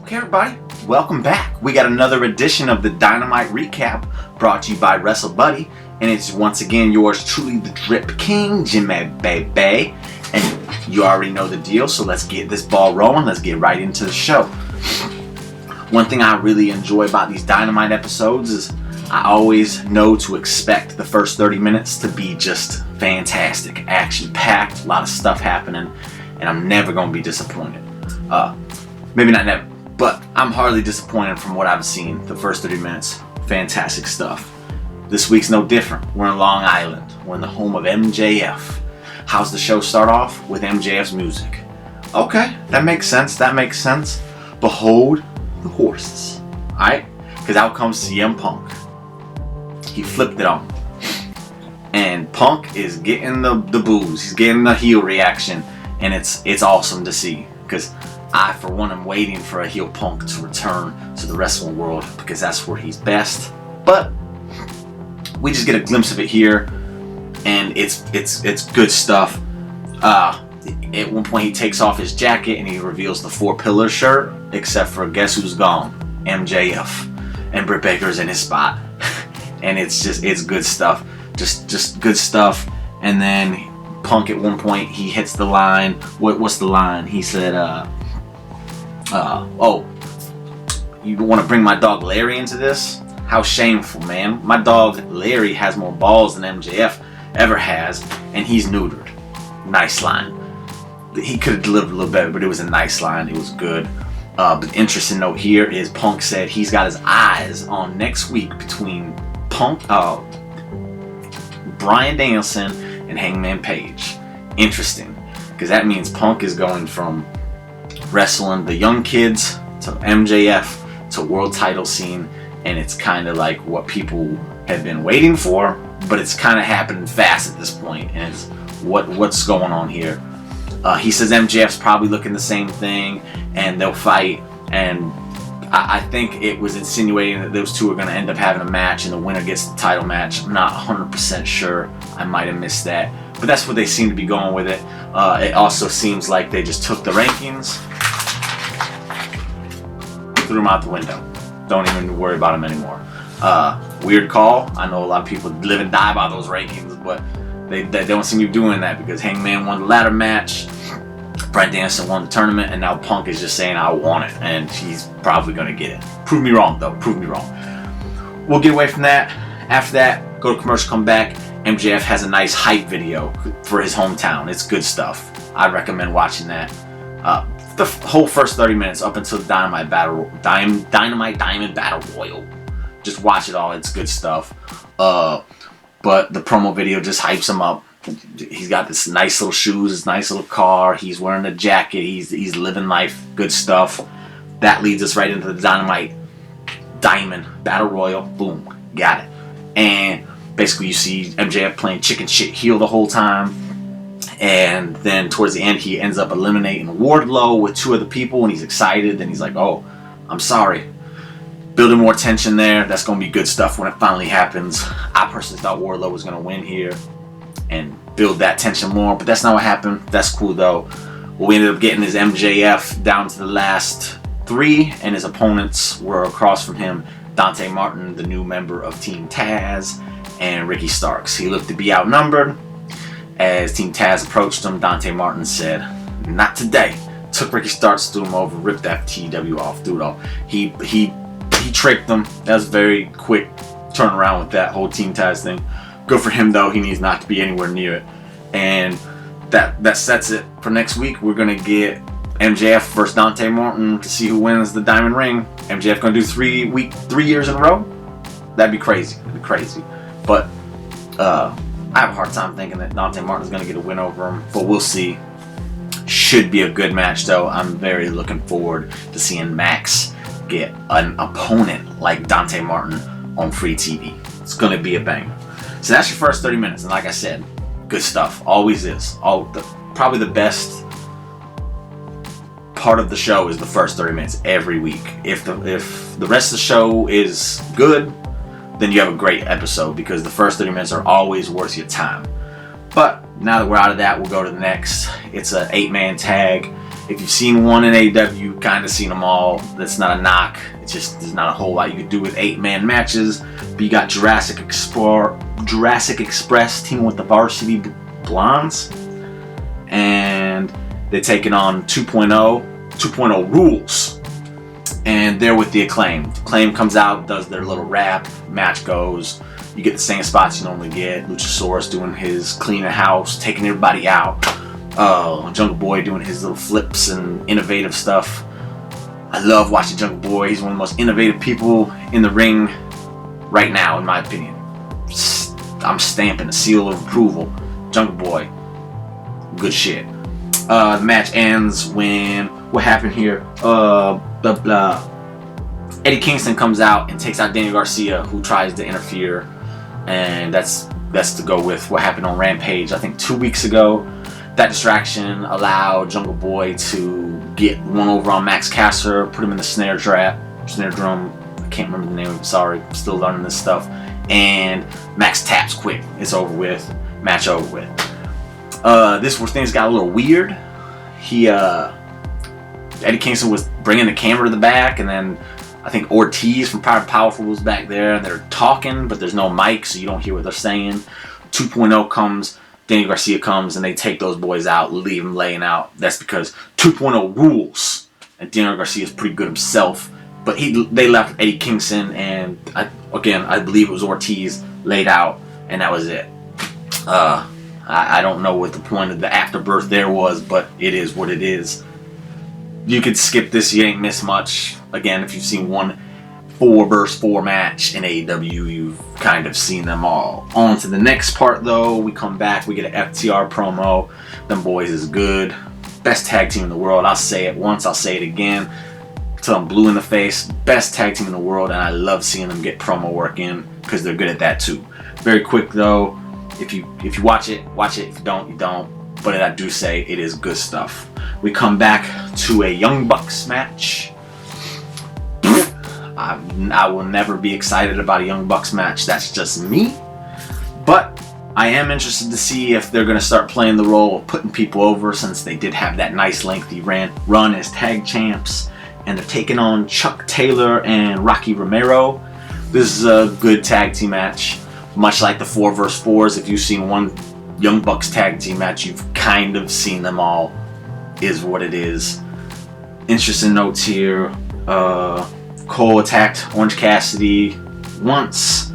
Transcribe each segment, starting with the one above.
Okay, everybody, welcome back. We got another edition of the Dynamite Recap brought to you by Wrestlebuddy, and it's once again yours truly, the Drip King, Jimmy Baby. And you already know the deal, so let's get this ball rolling. Let's get right into the show. One thing I really enjoy about these Dynamite episodes is I always know to expect the first 30 minutes to be just fantastic, action-packed, a lot of stuff happening, and I'm never going to be disappointed. Maybe not never, but I'm hardly disappointed from what I've seen. The first 30 minutes, fantastic stuff. This week's no different. We're in Long Island. We're in the home of MJF. How's the show start off? With MJF's music. Okay, that makes sense. Behold the horses. Alright? Because out comes CM Punk. He flipped it on. And Punk is getting the boos. He's getting the heel reaction. And it's awesome to see. Because I, for one, am waiting for a heel Punk to return to the wrestling world. Because that's where he's best. But we just get a glimpse of it here. And it's good stuff. At one point he takes off his jacket and he reveals the 4 Pillar shirt. Except for guess who's gone? MJF. And Britt Baker's in his spot. And it's good stuff. Just good stuff. And then Punk at one point he hits the line. What's the line? He said, you want to bring my dog Larry into this? How shameful, man. My dog Larry has more balls than MJF ever has, and he's neutered. Nice line. He could have delivered a little better, but it was a nice line. It was good. But interesting note here is Punk said he's got his eyes on next week between Bryan Danielson and Hangman Page. Interesting, because that means Punk is going from wrestling the young kids to MJF to world title scene, and it's kind of like what people have been waiting for, but it's kind of happening fast at this point, and it's what's going on here. He says MJF's probably looking the same thing, and they'll fight, and I think it was insinuating that those two are going to end up having a match, and the winner gets the title match. I'm not 100% sure. I might have missed that, but that's what they seem to be going with it. It also seems like they just took the rankings, threw them out the window. Don't even worry about them anymore. Weird call. I know a lot of people live and die by those rankings, but they don't seem to be doing that because Hangman won the ladder match, Bryan Danielson won the tournament, and now Punk is just saying I want it, and he's probably going to get it. Prove me wrong, though. Prove me wrong. We'll get away from that. After that, go to commercial, come back. MJF has a nice hype video for his hometown. It's good stuff. I recommend watching that. The whole first 30 minutes up until the Dynamite Diamond Battle Royal. Just watch it all. It's good stuff. But the promo video just hypes him up. He's got this nice little shoes, this nice little car. He's wearing a jacket. He's living life. Good stuff. That leads us right into the Dynamite Diamond Battle Royal. Boom. Got it. And basically you see MJF playing chicken shit heel the whole time. And then towards the end he ends up eliminating Wardlow with 2 other people, and he's excited. Then he's like, oh, I'm sorry. Building more tension there. That's going to be good stuff when it finally happens. I personally thought Wardlow was going to win here and build that tension more, but that's not what happened. That's cool though. What we ended up getting is MJF down to the last 3, and his opponents were across from him, Dante Martin, the new member of Team Taz, and Ricky Starks. He looked to be outnumbered. As Team Taz approached him, Dante Martin said, not today. Took Ricky Starks, threw him over, ripped that TW off, threw it off. He tricked them. That was very quick turnaround with that whole Team Taz thing. Good for him though. He needs not to be anywhere near it. And that sets it for next week. We're gonna get MJF versus Dante Martin to see who wins the Diamond Ring. MJF gonna do 3 years in a row. That'd be crazy. But I have a hard time thinking that Dante Martin's gonna get a win over him. But we'll see. Should be a good match though. I'm very looking forward to seeing Max get an opponent like Dante Martin on free TV. It's gonna be a banger. So that's your first 30 minutes, and like I said, good stuff. Always is. Probably the best part of the show is the first 30 minutes every week. If the rest of the show is good, then you have a great episode because the first 30 minutes are always worth your time. But now that we're out of that, we'll go to the next. It's an 8-man tag. If you've seen one in AEW, you've kind of seen them all. That's not a knock. It's just there's not a whole lot you could do with 8-man matches. But you got Jurassic Express teaming with the Varsity Blondes, and they're taking on 2.0 Rules, and they're with the Acclaim. Acclaim comes out, does their little rap, match goes. You get the same spots you normally get. Luchasaurus doing his cleaning house, taking everybody out. Jungle Boy doing his little flips and innovative stuff. I love watching Jungle Boy. He's one of the most innovative people in the ring right now, in my opinion. I'm stamping a seal of approval. Jungle Boy, good shit. The match ends when, what happened here? Eddie Kingston comes out and takes out Daniel Garcia, who tries to interfere, and that's to go with what happened on Rampage, I think 2 weeks ago. That distraction allowed Jungle Boy to get one over on Max Caster, put him in the snare drum. I can't remember the name of it, sorry, I'm still learning this stuff. And Max taps quick. It's over with. Match over with. This is where things got a little weird. Eddie Kingston was bringing the camera to the back, and then I think Ortiz from Power Powerful was back there, and they're talking, but there's no mic, so you don't hear what they're saying. 2.0 comes, Daniel Garcia comes, and they take those boys out, leave them laying out. That's because 2.0 rules, and Daniel Garcia is pretty good himself, but they left Eddie Kingston, and I believe it was Ortiz laid out, and that was it. I don't know what the point of the afterbirth there was, but it is what it is. You could skip this, you ain't missed much. Again, if you've seen one 4-versus-4 match in AEW, you've kind of seen them all. On to the next part though, we come back, we get an FTR promo. Them boys is good. Best tag team in the world. I'll say it once, I'll say it again, till I'm blue in the face. Best tag team in the world, and I love seeing them get promo work in, because they're good at that too. Very quick though, if you watch it, watch it. If you don't, you don't. But I do say it is good stuff. We come back to a Young Bucks match. I will never be excited about a Young Bucks match. That's just me. But I am interested to see if they're going to start playing the role of putting people over, since they did have that nice lengthy run as tag champs. And they're taking on Chuck Taylor and Rocky Romero. This is a good tag team match. Much like the 4-versus-4s, if you've seen one Young Bucks tag team match, you've kind of seen them all. Is what it is. Interesting notes here. Cole attacked Orange Cassidy once.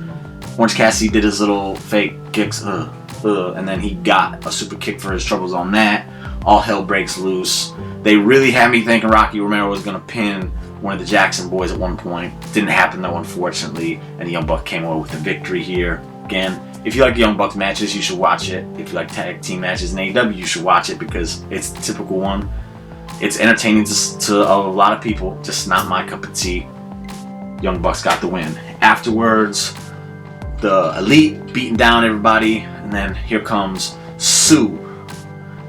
Orange Cassidy did his little fake kicks, and then he got a super kick for his troubles on that. All hell breaks loose. They really had me thinking Rocky Romero was going to pin one of the Jackson boys at one point. Didn't happen though, unfortunately, and the Young Bucks came away with the victory here. Again, if you like Young Bucks matches, you should watch it. If you like tag team matches in AEW, you should watch it, because it's the typical one. It's entertaining to a lot of people, just not my cup of tea. Young Bucks got the win. Afterwards, the Elite beating down everybody, and then here comes Sue.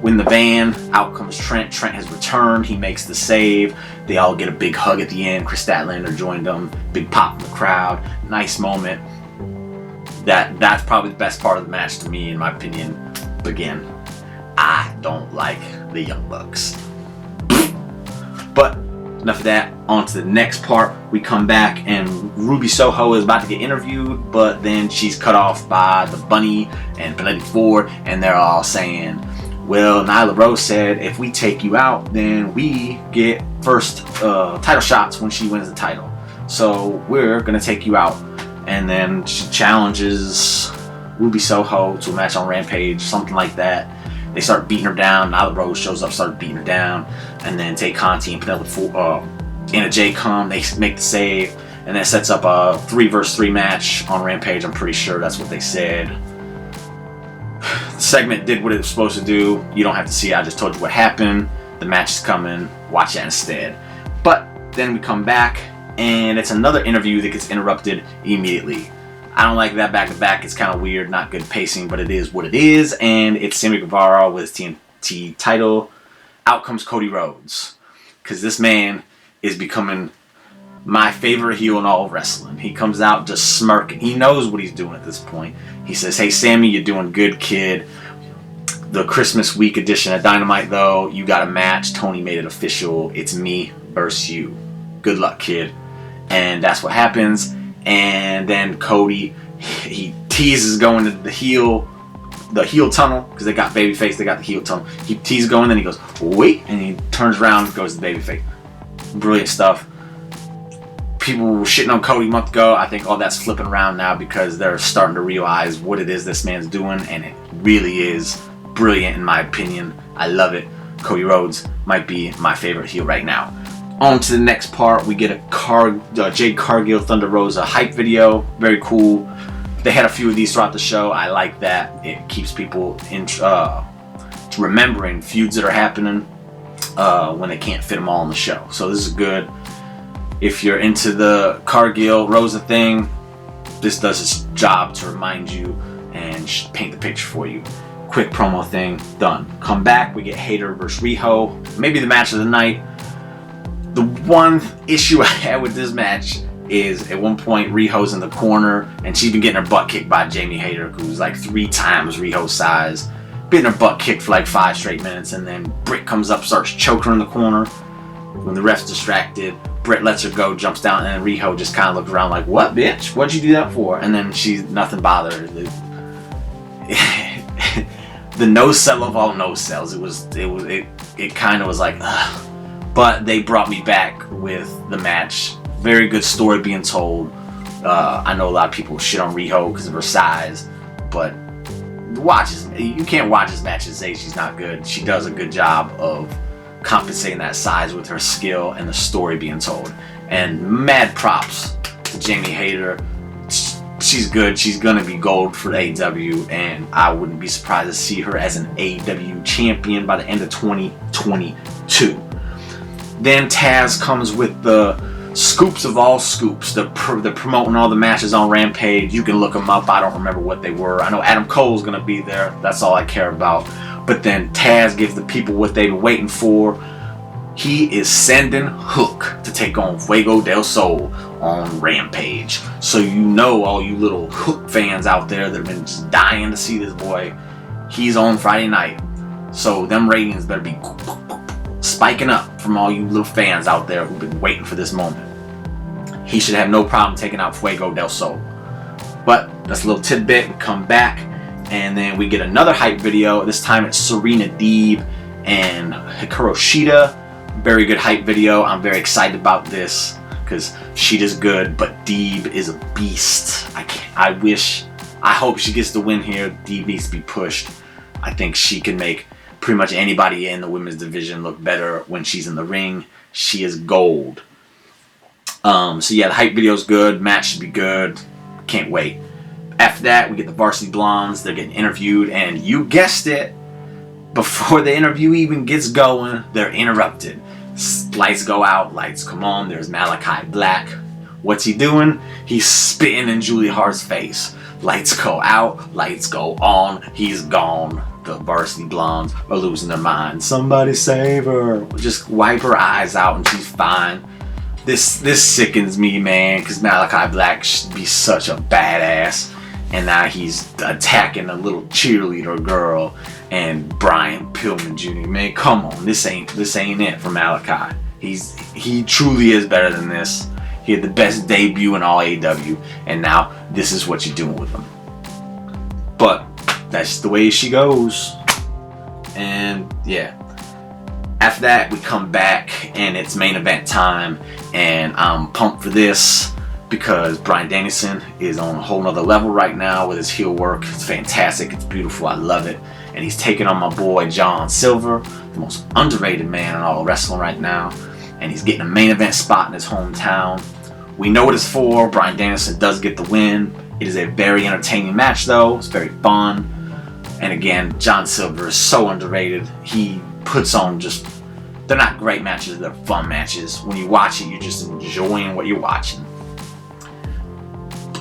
Win the van, out comes Trent. Trent has returned, he makes the save. They all get a big hug at the end. Chris Statlander joined them. Big pop in the crowd. Nice moment. That's probably the best part of the match to me, in my opinion. But again, I don't like the Young Bucks. But enough of that. On to the next part. We come back and Ruby Soho is about to get interviewed, but then she's cut off by the Bunny and Penelope Ford, and they're all saying, well, Nyla Rose said if we take you out, then we get first title shots when she wins the title. So we're going to take you out. And then she challenges Ruby Soho to a match on Rampage, something like that. They start beating her down. Nyla Rose shows up, start beating her down. And then Tay Conti and Penelope Ford, Anna Jay come, they make the save. And that sets up a 3-versus-3 match on Rampage. I'm pretty sure that's what they said. The segment did what it was supposed to do. You don't have to see it. I just told you what happened. The match is coming. Watch that instead. But then we come back, and it's another interview that gets interrupted immediately. I don't like that back-to-back. It's kind of weird, not good pacing, but it is what it is. And it's Sammy Guevara with his TNT title. Out comes Cody Rhodes, because this man is becoming my favorite heel in all of wrestling. He comes out just smirking. He knows what he's doing at this point. He says, hey, Sammy, you're doing good, kid. The Christmas week edition of Dynamite, though, you got a match. Tony made it official. It's me versus you. Good luck, kid. And that's what happens. And then Cody, he teases going to the heel tunnel, because they got babyface, they got the heel tunnel. He teases going, then he goes, wait, and he turns around and goes to babyface. Brilliant stuff. People were shitting on Cody a month ago. I think all that's flipping around now because they're starting to realize what it is this man's doing, and it really is brilliant in my opinion. I love it. Cody Rhodes might be my favorite heel right now. On to the next part, we get a Jade Cargill Thunder Rosa hype video. Very cool. They had a few of these throughout the show. I like that. It keeps people remembering feuds that are happening when they can't fit them all on the show. So this is good. If you're into the Cargill Rosa thing, this does its job to remind you and paint the picture for you. Quick promo thing, done. Come back, we get Hayter versus Riho. Maybe the match of the night. The one issue I had with this match is at one point Riho's in the corner and she's been getting her butt kicked by Jamie Hayter, who's like 3 times Riho's size. Getting her butt kicked for like 5 straight minutes, and then Britt comes up, starts choking her in the corner. When the ref's distracted, Britt lets her go, jumps down, and then Riho just kind of looks around like, what, bitch? What'd you do that for? And then she's nothing bothered her. The no sell of all no sells. It kind of was like, ugh. But they brought me back with the match. Very good story being told. I know a lot of people shit on Riho because of her size, but you can't watch this match and say she's not good. She does a good job of compensating that size with her skill and the story being told. And mad props to Jamie Hayter. She's good. She's gonna be gold for AEW, and I wouldn't be surprised to see her as an AEW champion by the end of 2022. Then Taz comes with the scoops of all scoops. They're promoting all the matches on Rampage. You can look them up. I don't remember what they were. I know Adam Cole's gonna be there. That's all I care about. But then Taz gives the people what they've been waiting for. He is sending Hook to take on Fuego del Sol on Rampage. So you know, all you little Hook fans out there that have been just dying to see this boy, he's on Friday night. So them ratings better be spiking up from all you little fans out there who've been waiting for this moment. He should have no problem taking out Fuego del Sol. But that's a little tidbit. We come back, and then we get another hype video. This time it's Serena Deeb and Hikaru Shida. Very good hype video. I'm very excited about this because Shida's good, but Deeb is a beast. I hope she gets the win here. Deeb needs to be pushed. I think she can make pretty much anybody in the women's division look better when she's in the ring. She is gold. So yeah, the hype video is good. Match should be good. Can't wait. After that, we get the Varsity Blondes. They're getting interviewed, and you guessed it, before the interview even gets going, they're interrupted. Lights go out, lights come on. There's Malachi Black. What's he doing? He's spitting in Julia Hart's face. Lights go out, lights go on. He's gone. The Varsity Blondes are losing their minds. Somebody save her. Just wipe her eyes out and she's fine. This sickens me, man, because Malachi Black should be such a badass. And now he's attacking a little cheerleader girl and Brian Pillman Jr. Man, come on, this ain't it for Malachi. He truly is better than this. He had the best debut in all AEW, and now this is what you're doing with him. But that's the way she goes. And yeah. After that, we come back and it's main event time, and I'm pumped for this because Bryan Danielson is on a whole nother level right now with his heel work. It's fantastic. It's beautiful. I love it. And he's taking on my boy John Silver, the most underrated man in all of wrestling right now. And he's getting a main event spot in his hometown. We know what it's for. Bryan Danielson does get the win. It is a very entertaining match, though. It's very fun. And again, John Silver is so underrated. He puts on they're not great matches, they're fun matches. When you watch it, you're just enjoying what you're watching.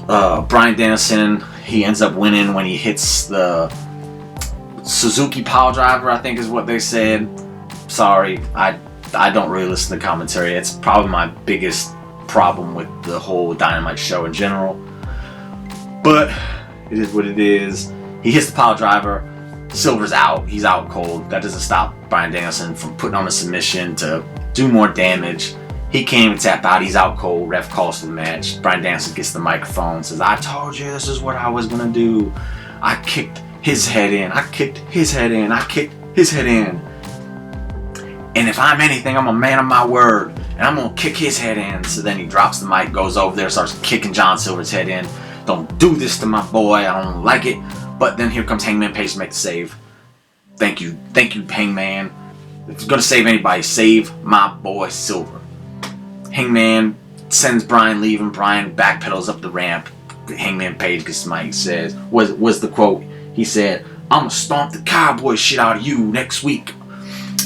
Bryan Danielson, he ends up winning when he hits the Suzuki pile driver, I think is what they said. Sorry, I don't really listen to commentary. It's probably my biggest problem with the whole Dynamite show in general. But it is what it is. He hits the pile driver. Silver's out. He's out cold. That doesn't stop Bryan Danielson from putting on a submission to do more damage. He can't even tap out. He's out cold. Ref calls for the match. Bryan Danielson gets the microphone, says, I told you this is what I was going to do. I kicked his head in. I kicked his head in. I kicked his head in. And if I'm anything, I'm a man of my word. And I'm going to kick his head in. So then he drops the mic, goes over there, starts kicking John Silver's head in. Don't do this to my boy. I don't like it. But then here comes Hangman Page to make the save. Thank you, Hangman. If you're going to save anybody, save my boy Silver. Hangman sends Bryan leaving. Bryan backpedals up the ramp. Hangman Page gets the mic, says, was the quote. He said, I'm going to stomp the cowboy shit out of you next week.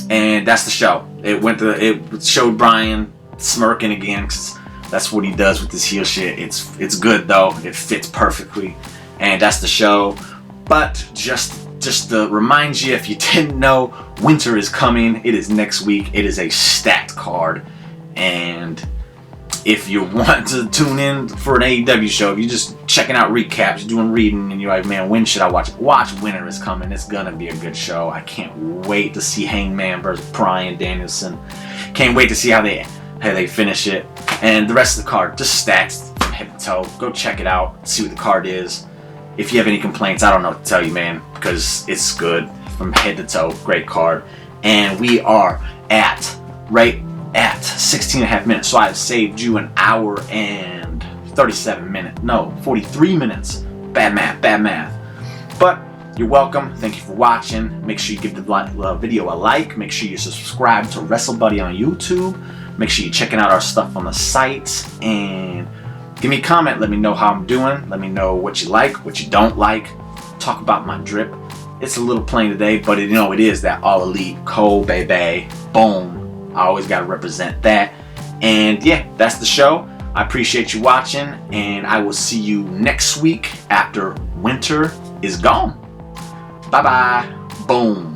And that's the show. It showed Bryan smirking again, because that's what he does with this heel shit. It's good though. It fits perfectly. And that's the show. But just to remind you, if you didn't know, winter is coming. It is next week. It is a stacked card. And if you want to tune in for an AEW show, if you're just checking out recaps, you're doing reading, and you're like, man, when should I watch it? Watch Winter is Coming. It's gonna be a good show. I can't wait to see Hangman versus Bryan Danielson. Can't wait to see how they finish it. And the rest of the card, just stacks from head to toe. Go check it out, see what the card is. If you have any complaints, I don't know what to tell you, man, because it's good from head to toe. Great card. And we are right at 16 and a half minutes. So I've saved you an hour and 37 minutes. No, 43 minutes. Bad math. But you're welcome. Thank you for watching. Make sure you give the video a like. Make sure you subscribe to Wrestlebuddy on YouTube. Make sure you're checking out our stuff on the site. And give me a comment. Let me know how I'm doing. Let me know what you like, what you don't like. Talk about my drip. It's a little plain today, but it is that All Elite Cole, baby. Boom. I always got to represent that. And yeah, that's the show. I appreciate you watching, and I will see you next week after winter is gone. Bye-bye. Boom.